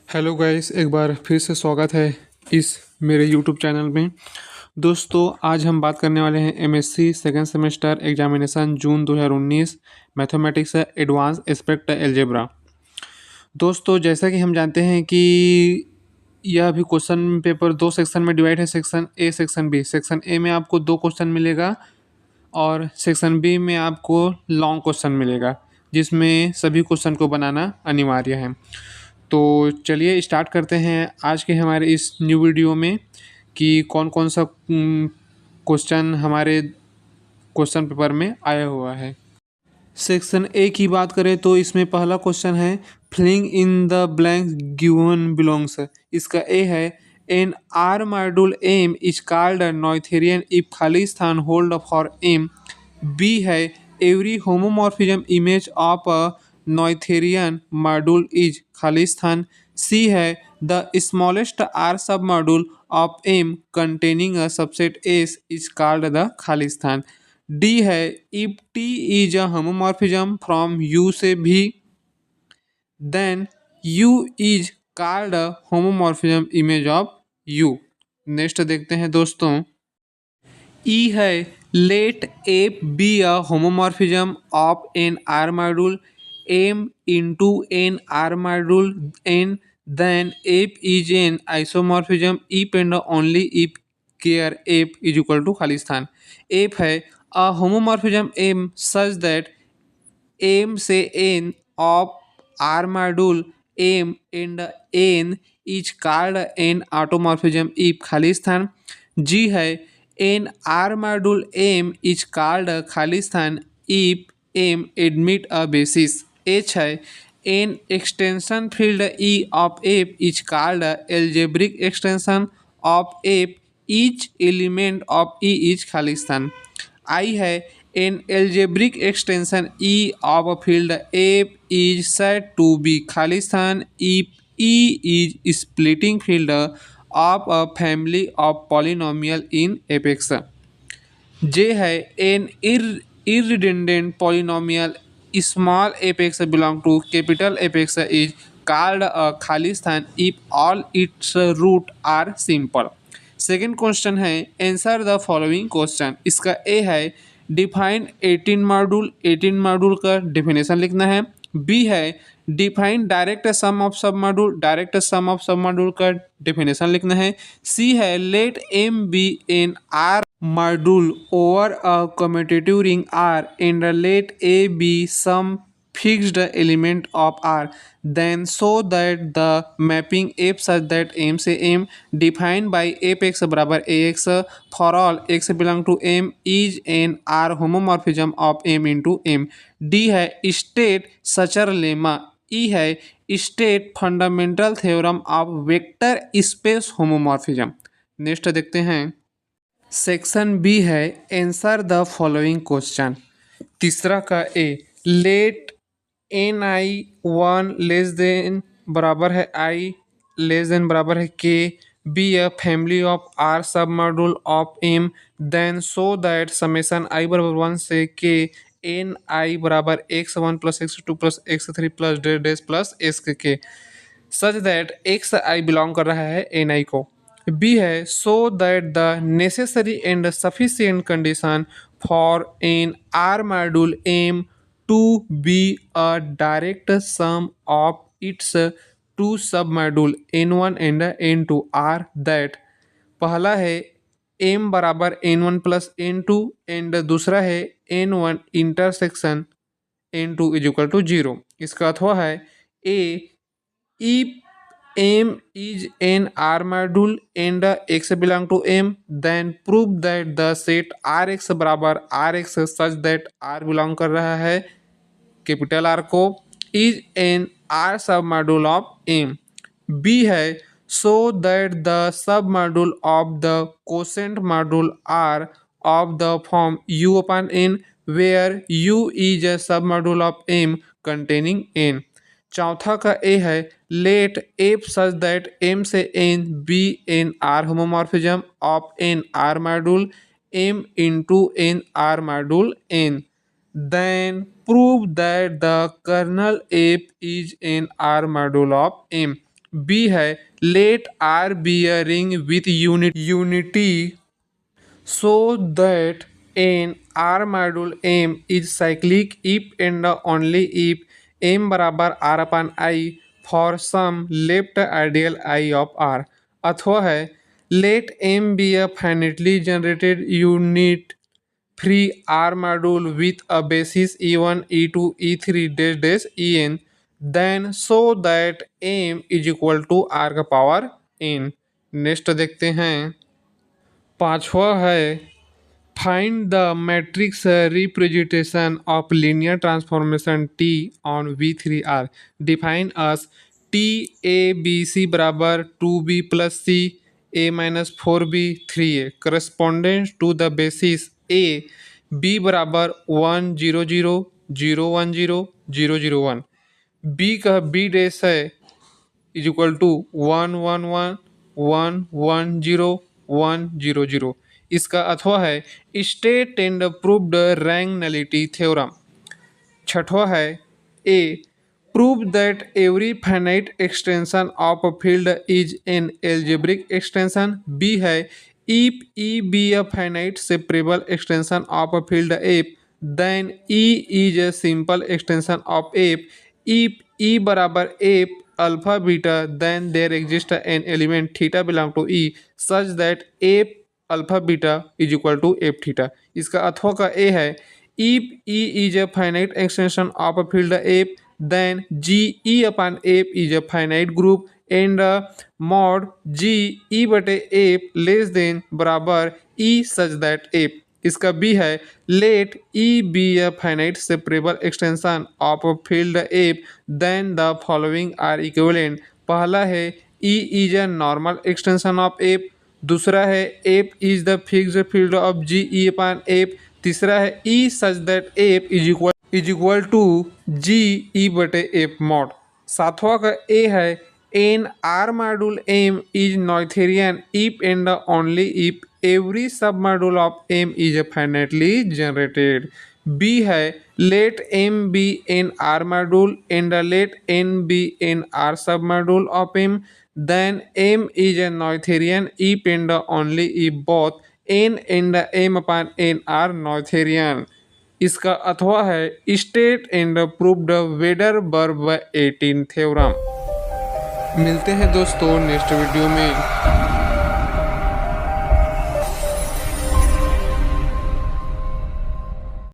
Hello guys, एक बार फिर से स्वागत है इस मेरे यूट्यूब चैनल में। दोस्तों, आज हम बात करने वाले हैं MSc second semester examination June 2019 mathematics advance aspect algebra. दोस्तों, जैसा कि हम जानते हैं कि यह भी क्वेश्चन पेपर दो सेक्शन में डिवाइड है, section A section B. Section A में आपको दो क्वेश्चन मिलेगा और सेक्शन बी में आपको लॉन्ग क्वेश्चन मिलेगा, जिसमें सभी क्वेश्चन को बनाना अनिवार्य है। तो चलिए स्टार्ट करते हैं आज के हमारे इस न्यू वीडियो में कि कौन कौन सा क्वेश्चन हमारे क्वेश्चन पेपर में आया हुआ है। सेक्शन ए की बात करें तो इसमें पहला क्वेश्चन है filling in the blank given belongs. इसका ए है an R module M is called Noetherian if खाली स्थान होल्ड फॉर एम। बी है every homomorphism image of a Noetherian module is खाली स्थान। सी है the smallest R submodule of M containing a subset S is called the खाली स्थान। D है if T is a homomorphism from U से V then U is called a homomorphism image of U. Next देखते हैं दोस्तों। E है let F be a homomorphism of an R module M into an R module N then F is an isomorphism if and only if ker F is equal to खाली स्थान। F है a homomorphism M such that M से N of R module M and N is called an automorphism if खाली स्थान। G है an R module M is called खाली स्थान if M admits a basis. H है an extension field E of F is called algebraic extension of F each element of E is खाली स्थान। I है an algebraic extension E of a field F is said to be खाली स्थान if E is splitting field of a family of polynomial in Fx। J है an irredundant polynomial small fx belong to capital Fx is called a खाली स्थान if all its root are simple। Second question है answer the following question. इसका A है define 18 module. 18 module का definition लिखना है। B है define direct sum of sub module. Direct sum of sub module का डेफिनेशन लिखना है। सी है let M B N R module over a commutative ring R and let A B some fixed element of R, then show that the mapping F such that M से M defined by fx बराबर ax for all x belong to M is an R homomorphism of M into M। D है state such a lemma। E है state fundamental theorem of vector space homomorphism। Next देखते हैं। Section B है answer the following question. तीसरा का A let N i one less than बराबर है i less than बराबर है k be a family of R submodule of M then so that summation i बराबर one से k N i बराबर X one plus X two plus X three plus डेढ़ डेस plus X k such that X I belong कर रहा है N i को। B है so that the necessary and sufficient condition for an R module M to be a direct sum of its two submodule N one and N two are that पहला है M बराबर N one plus N two and दूसरा है N one intersection N two is equal to zero. इसका अथवा है ए if M is an R module and X belong to M, then prove that the set Rx बराबर Rx such that R belong कर रहा है capital R को is an R सब module of M। B है so that the sub module of the quotient module R of the form U upon N where U is a sub module of M containing N। चौथा का A है let f such that M से N be N R homomorphism of an R module M into an R module N then prove that the kernel f is an R module of M. B है let R be a ring with unity so that an R module M is cyclic if and only if M बराबर R upon I for some left ideal I of R अथवा है let M be a finitely generated unit free R module with a basis E1 E2 E3 dash dash En then so that M is equal to R का power n। Next देखते हैं पांचवा है find the matrix representation of linear transformation T on V3R define as T A B C बराबर 2B plus C A minus 4B 3A corresponding to the basis A B बराबर 1 0 0 0 1 0 0 0 1 B का B dash है is equal to 1 1 1 1 1 0 1 0 0। इसका अथवा है state and proved rank nullity theorem. छठवा है A prove that every finite extension of field is an algebraic extension. B है if E be a finite separable extension of field F then E is a simple extension of F. If E बराबर F alpha beta then there exist an element theta belong to E such that F alpha beta is equal to F theta. इसका अथवा का A है if E is a finite extension of a field F then G E upon F is a finite group and mod G E बटे F less than बराबर E such that F. इसका B है let E be a finite separable extension of field F then the following are equivalent. पहला है E is a normal extension of F, दूसरा है F is the fixed field of G E upon F, तीसरा है E such that F is equal to G E बटे F mod. सातवां का A है an R module M is Noetherian if and only if every submodule of M is finitely generated. B है let M B N R module and let N be N R submodule of M then M is a Noetherian if and only if both N and M upon N are Noetherian। इसका अथवा है state and proved Wedderburn 18 theorem. मिलते हैं दोस्तों next video में।